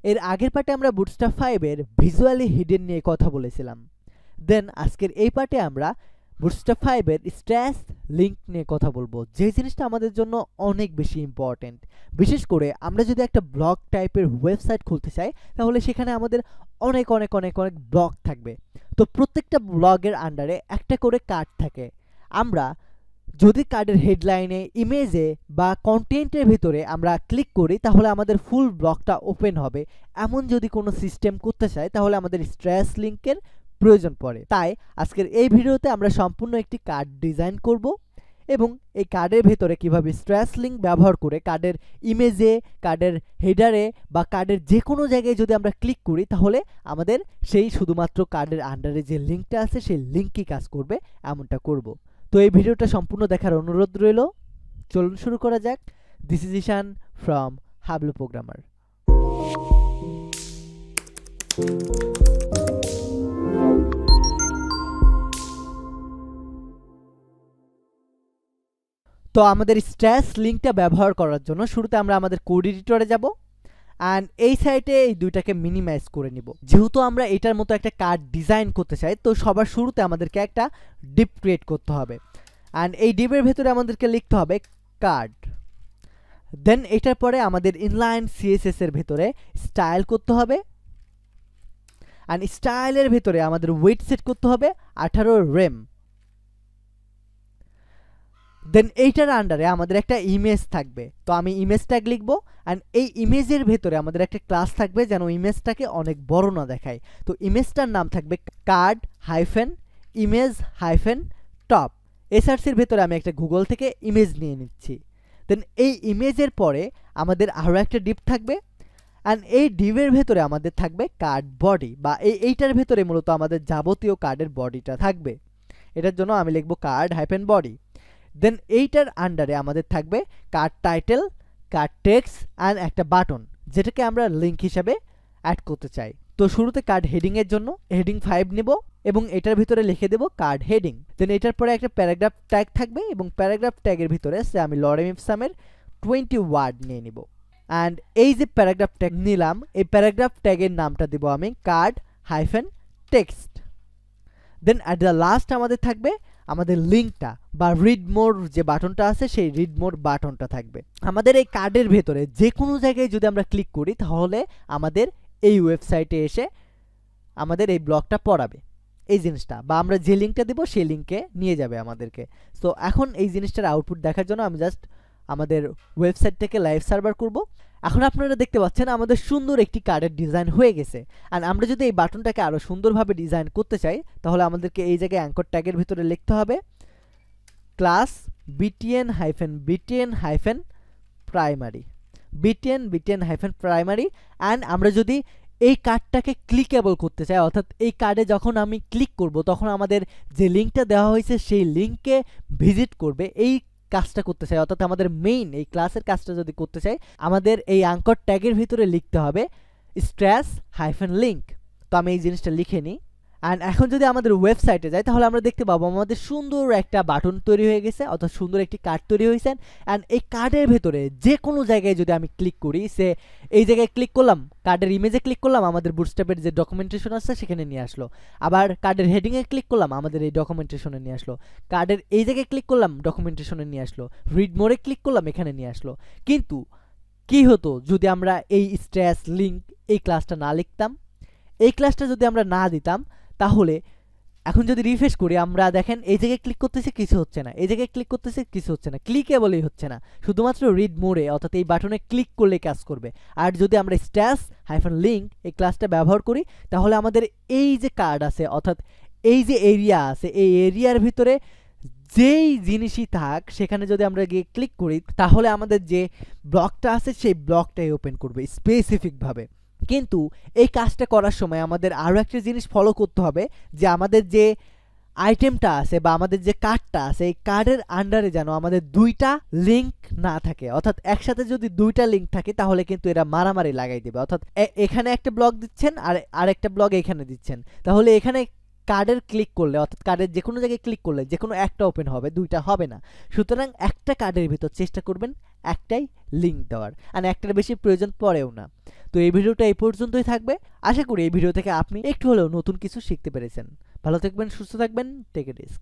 এর আগের পার্টে আমরা বুটস্ট্র্যাপ 5 এর ভিজুয়ালি হিডেন নিয়ে কথা বলেছিলাম। দেন আজকের এই পার্টে আমরা বুটস্ট্র্যাপ 5 এর স্ট্যাশ লিঙ্ক নিয়ে কথা বলবো, যে জিনিসটা আমাদের জন্য অনেক বেশি ইম্পর্টেন্ট। বিশেষ করে আমরা যদি একটা ব্লগ টাইপের ওয়েবসাইট খুলতে চাই, তাহলে সেখানে আমাদের অনেক অনেক অনেক অনেক ব্লগ থাকবে। তো প্রত্যেকটা ব্লগের আন্ডারে একটা করে কার্ড থাকে। আমরা যদি কার্ডের হেডলাইনে, ইমেজে বা কন্টেন্টের ভিতরে আমরা ক্লিক করি, তাহলে আমাদের ফুল ব্লগটা ওপেন হবে। এমন যদি কোনো সিস্টেম করতে চাই, তাহলে আমাদের স্ট্যাশ লিঙ্কের প্রয়োজন পড়ে। তাই আজকের এই ভিডিওতে আমরা সম্পূর্ণ একটি কার্ড ডিজাইন করব এবং এই কার্ডের ভেতরে কিভাবে স্ট্যাশ লিঙ্ক ব্যবহার করে কার্ডের ইমেজে, কার্ডের হেডারে বা কার্ডের যে কোনো জায়গায় যদি আমরা ক্লিক করি, তাহলে আমাদের সেই শুধুমাত্র কার্ডের আন্ডারে যে লিঙ্কটা আছে সেই লিঙ্কই কাজ করবে, এমনটা করব। তো এই ভিডিওটা সম্পূর্ণ দেখার অনুরোধ রইল। চলুন শুরু করা যাক। This is Ishaan from Hablu programmer. তো আমাদের স্ট্যাশ লিঙ্কটা ব্যবহার করার জন্য শুরুতে আমরা আমাদের কোড এডিটরে যাব অ্যান্ড এই সাইটে এই দুইটাকে মিনিমাইজ করে নিব। যেহেতু আমরা এটার মতো একটা কার্ড ডিজাইন করতে চাই, তো সবার শুরুতে আমাদেরকে একটা ডিপ ক্রিয়েট করতে হবে অ্যান্ড এই ডিপের ভেতরে আমাদেরকে লিখতে হবে কার্ড। দেন এটার পরে আমাদের ইনলাইন সিএসএস এর ভেতরে স্টাইল করতে হবে অ্যান্ড স্টাইলের ভেতরে আমাদের ওয়েট সেট করতে হবে 18 রেম। দেন এইটার আন্ডারে আমাদের একটা ইমেজ থাকবে, তো আমি ইমেজ ট্যাগ লিখবো অ্যান্ড এই ইমেজের ভেতরে আমাদের একটা ক্লাস থাকবে যেন ইমেজটাকে অনেক বড় না দেখায়। তো ইমেজটার নাম থাকবে card hyphen image hyphen top. এসআরসির ভেতরে আমি একটা গুগল থেকে ইমেজ নিয়ে নিচ্ছি। দেন এই ইমেজের পরে আমাদের আরও একটা ডিপ থাকবে অ্যান্ড এই ডিপের ভেতরে আমাদের থাকবে কার্ড বডি, বা এইটার ভেতরে মূলত আমাদের যাবতীয় কার্ডের বডিটা থাকবে। এটার জন্য আমি লিখবো কার্ড হাইফেন বডি। দেন এইটার আন্ডারে আমাদের থাকবে card title, card text and একটা বাটন, যেটাকে আমরা লিঙ্ক হিসাবে অ্যাড করতে চাই। তো শুরুতে কার্ড হেডিংয়ের জন্য হেডিং 5 নেব এবং এটার ভিতরে লিখে দেব কার্ড হেডিং। দেন এটার পরে একটা প্যারাগ্রাফ ট্যাগ থাকবে এবং প্যারাগ্রাফ ট্যাগের ভিতরে আমি লরেম ইপসামের 20 ওয়ার্ড নিয়ে নিব অ্যান্ড এই যে প্যারাগ্রাফ ট্যাগ নিলাম, এই প্যারাগ্রাফ ট্যাগের নামটা দেব আমি card hyphen text. Then at the last আমাদের থাকবে আমাদের লিঙ্কটা বা রিড মোর যে বাটনটা আছে, সেই রিড মোর বাটনটা থাকবে। আমাদের এই কার্ডের ভেতরে যে কোনো জায়গায় যদি আমরা ক্লিক করি, তাহলে আমাদের এই ওয়েবসাইটে এসে আমাদের এই ব্লগটা পড়াবে, এই জিনিসটা, বা আমরা যে লিঙ্কটা দেবো সেই লিঙ্কে নিয়ে যাবে আমাদেরকে। সো এখন এই জিনিসটার আউটপুট দেখার জন্য আমি জাস্ট আমাদের ওয়েবসাইটটাকে লাইভ সার্ভার করব। এখন আপনারা দেখতে পাচ্ছেন আমাদের সুন্দর একটি কার্ডের ডিজাইন হয়ে গেছে। আর আমরা যদি এই বাটনটাকে আরও সুন্দরভাবে ডিজাইন করতে চাই, তাহলে আমাদেরকে এই জায়গায় অ্যাঙ্কর ট্যাগের ভিতরে লিখতে হবে class BTN hyphen primary, BTN hyphen primary. And আমরা যদি এই কার্ডটাকে ক্লিকেবল করতে চাই, অর্থাৎ এই কার্ডে যখন আমি ক্লিক করব তখন আমাদের যে লিঙ্কটা দেওয়া হয়েছে সেই লিঙ্কে ভিজিট করবে, এই কাজটা করতে চাই, অর্থাৎ আমাদের মেইন এই ক্লাসের কাজটা যদি করতে চাই, আমাদের এই অ্যাঙ্কর ট্যাগের ভিতরে লিখতে হবে স্ট্যাশ হাইফেন লিঙ্ক। তো আমি এই জিনিসটা লিখে নিই অ্যান্ড এখন যদি আমাদের ওয়েবসাইটে যাই, তাহলে আমরা দেখতে পাবো আমাদের সুন্দর একটা বাটন তৈরি হয়ে গেছে, অর্থাৎ সুন্দর একটি কার্ড তৈরি হয়েছে। অ্যান্ড এই কার্ডের ভেতরে যে কোনো জায়গায় যদি আমি ক্লিক করি, এই জায়গায় ক্লিক করলাম, কার্ডের ইমেজে ক্লিক করলাম, আমাদের বুটস্ট্র্যাপের যে ডকুমেন্টেশন আছে সেখানে নিয়ে আসলো। আবার কার্ডের হেডিংয়ে ক্লিক করলাম, আমাদের এই ডকুমেন্টেশনে নিয়ে আসলো। কার্ডের এই জায়গায় ক্লিক করলাম, ডকুমেন্টেশনে নিয়ে আসলো। রিড মোরে ক্লিক করলাম, এখানে নিয়ে আসলো। কিন্তু কি হতো যদি আমরা এই স্ট্যাশ লিঙ্ক এই ক্লাসটা না লিখতাম, এই ক্লাসটা যদি আমরা না দিতাম, তাহলে এখন যদি রিফ্রেশ করি, আমরা দেখেন এই জায়গায় ক্লিক করতেছি কিছু হচ্ছে না, এই জায়গায় ক্লিক করতেছি কিছু হচ্ছে না, ক্লিকেবলই হচ্ছে না, শুধুমাত্র রিড মোরে অর্থাৎ এই বাটনে ক্লিক করলে কাজ করবে। আর যদি আমরা স্ট্যাশ হাইফেন লিঙ্ক এই ক্লাসটা ব্যবহার করি, তাহলে আমাদের এই যে কার্ড আছে, অর্থাৎ এই যে এরিয়া আছে, এই এরিয়ার ভিতরে যেই জিনিসই থাক, সেখানে যদি আমরা গিয়ে ক্লিক করি, তাহলে আমাদের যে ব্লকটা আছে সেই ব্লকটাই ওপেন করবে স্পেসিফিকভাবে। কিন্তু এই কাজটা করার সময় আমাদের আরও একটা জিনিস ফলো করতে হবে, যে আমাদের যে আইটেমটা আছে বা আমাদের যে কার্ডটা আছে, এই কার্ডের আন্ডারে যেন আমাদের দুইটা লিঙ্ক না থাকে। অর্থাৎ একসাথে যদি দুইটা লিঙ্ক থাকে, তাহলে কিন্তু এরা মারামারি লাগাই দেবে। অর্থাৎ এখানে একটা ব্লক দিচ্ছেন আর আরেকটা ব্লক এখানে দিচ্ছেন, তাহলে এখানে কার্ডের ক্লিক করলে, অর্থাৎ কার্ডের যে কোনো জায়গায় ক্লিক করলে যে কোনো একটা ওপেন হবে, দুইটা হবে না। সুতরাং একটা কার্ডের ভিতর চেষ্টা করবেন একটাই লিঙ্ক দেওয়ার, আর একটার বেশি প্রয়োজন পড়েও না। তো এই ভিডিওটা এই পর্যন্তই থাকবে। আশা করি এই ভিডিও থেকে আপনি একটু হলেও নতুন কিছু শিখতে পেরেছেন। ভালো থাকবেন, সুস্থ থাকবেন, টেক এ রিস্ক।